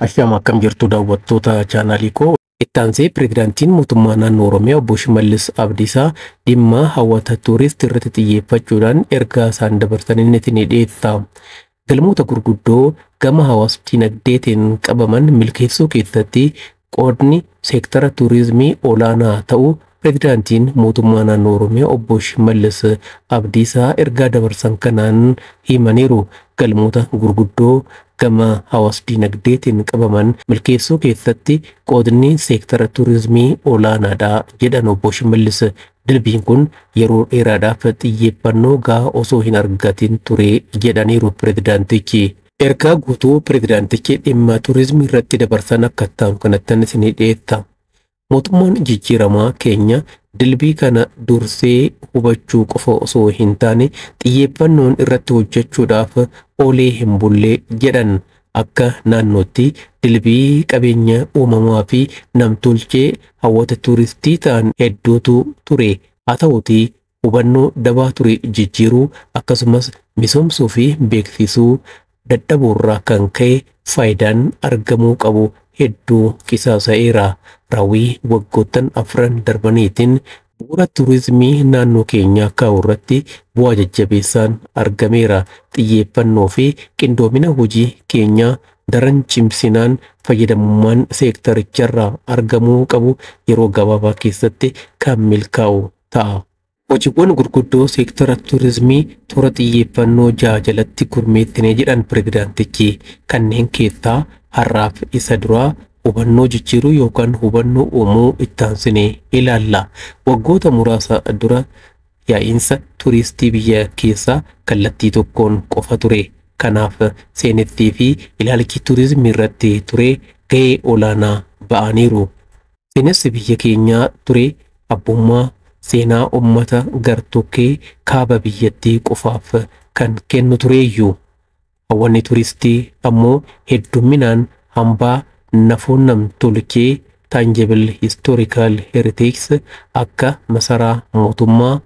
Ashama akkam jirtu daawwattoota chaanaalii koo. Itti aansee pireezidaantiin mootummaa naannoo Oromiyaa obbo Shimallis Abdiisaa dhimma hawwata tuuristii irratti xiyyeeffachuudhaan ergaa isaan dabarsanii ni dhiyeessa. Galmoota gurguddoo gama hawaasa dinagdeetiin qabaman milkeessuu keessatti qoodni seektara tuurizimii olaanaa ta'uu pireezidaantiin mootummaa naannoo Oromiyaa obbo Shimallis Abdiisaa ergaa dabarsan kanaan himaniiru. Galmoota gurguddoo gama hawaasa dinagdeetiin qabaman milkeessuu keessatti qoodni seektara tuurizimii olaanaadha jedhan obbo Shimallis. Dilbiin kun yeroo dheeraadhaaf xiyyeeffannoo gahaa osoo hin argatin ture jedhaniiru pireezidaantichi. Ergaa guutuu pireezidaantichi dhimma tuurizimii irratti dabarsan akka ta'u kanattan isinii dhiyeessa. Mootummaan jijjiiramaa keenya dilbii kana dursee hubachuu qofa osoo hin taane xiyyeeffannoon irratti hojjechuudhaaf oolee hin bulle jedhan. Akka naannootti dilbii qabeenya uumamaa fi namtolchee hawwata tuuristii ta'an hedduutu ture. Haa ta'uutii hubannoo dabaa ture jijjiiruu akkasumas misoomsuu fi beeksisuu dadhabuurraa kan ka'e faayidaan argamuu qabu hedduu qisaasa'eera. Raawwii waggoottan afran darbaniitiin bu'uura tuurizimii naannoo keenyaa kaa'uu irratti bu'aa jajjabeessaan argameera. Xiyyeeffannoo fi qindoomina hojii keenyaa daran cimsinaan fayyadamummaan seektaricharraa argamuu qabu yeroo gabaabaa keessatti kan milkaa'u ta'a. Hojiiwwan gurguddoo seektara tuurizimii toora xiyyeeffannoo jaha jalatti gurmeessinee jedhan pireezidaantichi. Kanneen keessaa har'aaf isa duraa hubannoo jijjiiruu yookaan hubannoo uumuu itti aansinee ilaalla. Waggoota muraasa dura yaa'iinsa tuuristii biyya keessaa kallattii tokkoon qofa ture. Kanaaf seenettii fi ilaalchi tuurizimii irratti ture gahee olaanaa ba'aniiru. Seenessi biyya keenyaa ture abbummaa seenaa uummata gartokkee kaaba biyyattii qofaaf kan kennu tureeyyuu. Hawwanni tuuristii ammoo heddumminaan hambaa nafoon namtolchee tangible historical heritage akka masaraa mootummaa,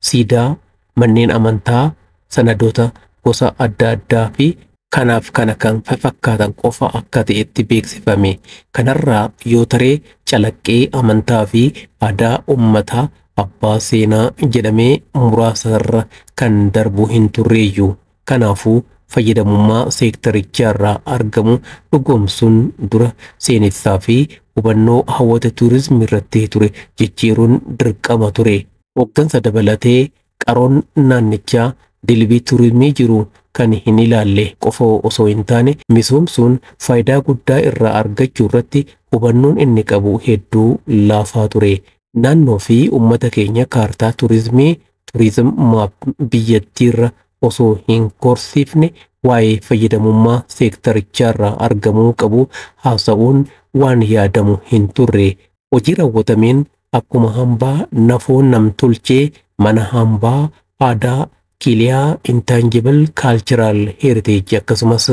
siidaa, manneen amantaa, sanadoota gosa adda addaa fi kanaaf kana kan fakkaatan qofa akka ta'etti beeksifame. Kanarraa yoo taree calaqqee amantaa fi aadaa uummataa abbaa seenaa jedhamee muraasarra kan darbu hin turreeyyuu. Kanaafuu fayyadamummaa seektaricharraa argamu dhugoomsuun dura seenessaa fi hubannoo hawwata tuurizimii irratti ture jijjiiruun dirqama ture. Hooggansa dabalatee qaroon naannichaa dilbii tuurizimii jiru kan hin ilaalle qofa osoo hin taane misoomsuun faayidaa guddaa irraa argachuu irratti hubannoon inni qabu hedduu laafaa ture. Naannoo fi uummata keenya kaartaa tuurizimii biyyattiirra osoo hin korsiifne waa'ee fayyadamummaa seektaricharraa argamuu qabu haasa'uun waan yaadamu hin turre. Hojii raawwatameen akkuma hambaa nafoon namtolchee mana hambaa aadaa kiliyaa intangible cultural heritage akkasumas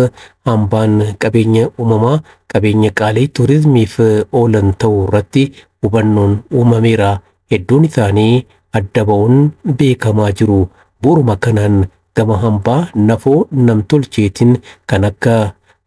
hambaan qabeenya uumamaa qabeenya qaalii tuurizimiif oolan ta'uu irratti hubannoon uumameera. Hedduun isaanii adda ba'uun beekamaa jiru. Bu'uuruma kanaan gama hambaa nafoo namtolcheetiin kan akka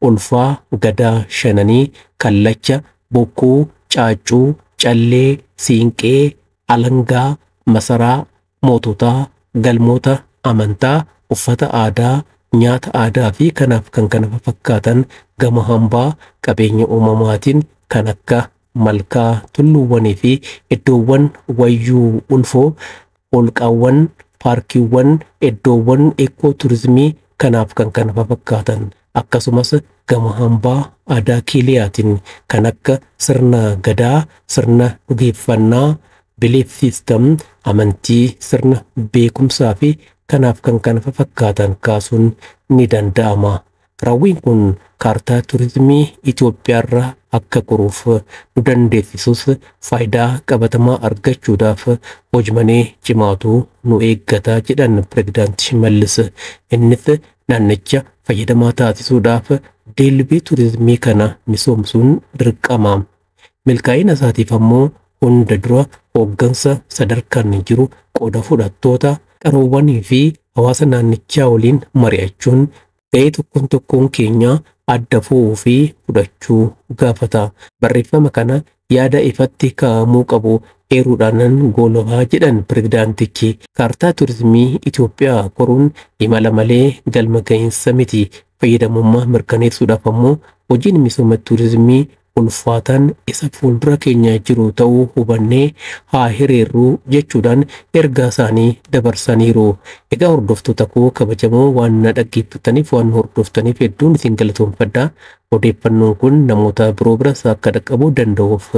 ulfaa gadaa shananii, kallacha, bokkuu, caaccuu, callee, siinqee, alangaa, masaraa moototaa, galmoota amantaa, uffata aadaa, nyaata aadaa fi kanaaf kan kana fakkaatan gama hambaa qabeenya uumamaatiin kan akka malkaa, tulluuwwanii fi iddoowwan wayyuu ulfoo, holqaawwan, paarkiiwwan, iddoowwan eekoo tuurizimii kanaaf kan kana fakkaatan akkasumas gama hambaa aadaa kiliyaatiin kan akka sirna gadaa, sirna dhugeeffannaa, belief system, amantii, sirna beekumsaa fi kanaaf kan kana fakkaatan kaasuun ni danda'ama. Raawwiin kun kaartaa tuurizimii Itoophiyaarraa akka qoruuf nu dandeessisus faayidaa qabatamaa argachuudhaaf hojmannee cimaatu nu eeggata jedhan pireezidaanti Shimallis. Innis naannicha fayyadamaa taasisuudhaaf dilbii tuurizimii kana misoomsuun dirqama. Milkaa'ina isaatiif ammoo hunda dura hooggansa sadarkaan jiru qooda fudhattoota qaroowwanii fi hawaasa naannichaa waliin mari'achuun ga'ee tokkoon keenya adda fo'uu fi fudhachuu gaafata. Barreeffama kana yaada ifatti kaa'amuu qabu eeruudhaanan goolabaa jedhan pirezidaantichi. Kaartaa turizimii Itoophiyaa qoruun imala malee galma gahinsa miti. Fayyadamummaa mirkaneessuudhaaf ammoo hojiin misooma turizimii ulfaataan isa fuuldura keenya jiru ta'uu hubannee haa hiriirruu jechuudhaan ergaa isaanii dabarsaniiru. Egaa hordoftoota koo kabajamoo waan na dhaggeeffataniif waan hordoftaniif hedduun isin galatoomfadha. Odeeffannoon kun namoota biroo biras akka dhaqqabuu danda'uuf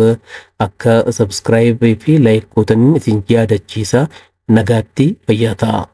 akka subscribe fi like gootaniin isin yaadachiisa. Nagaatti fayyaa ta'aa.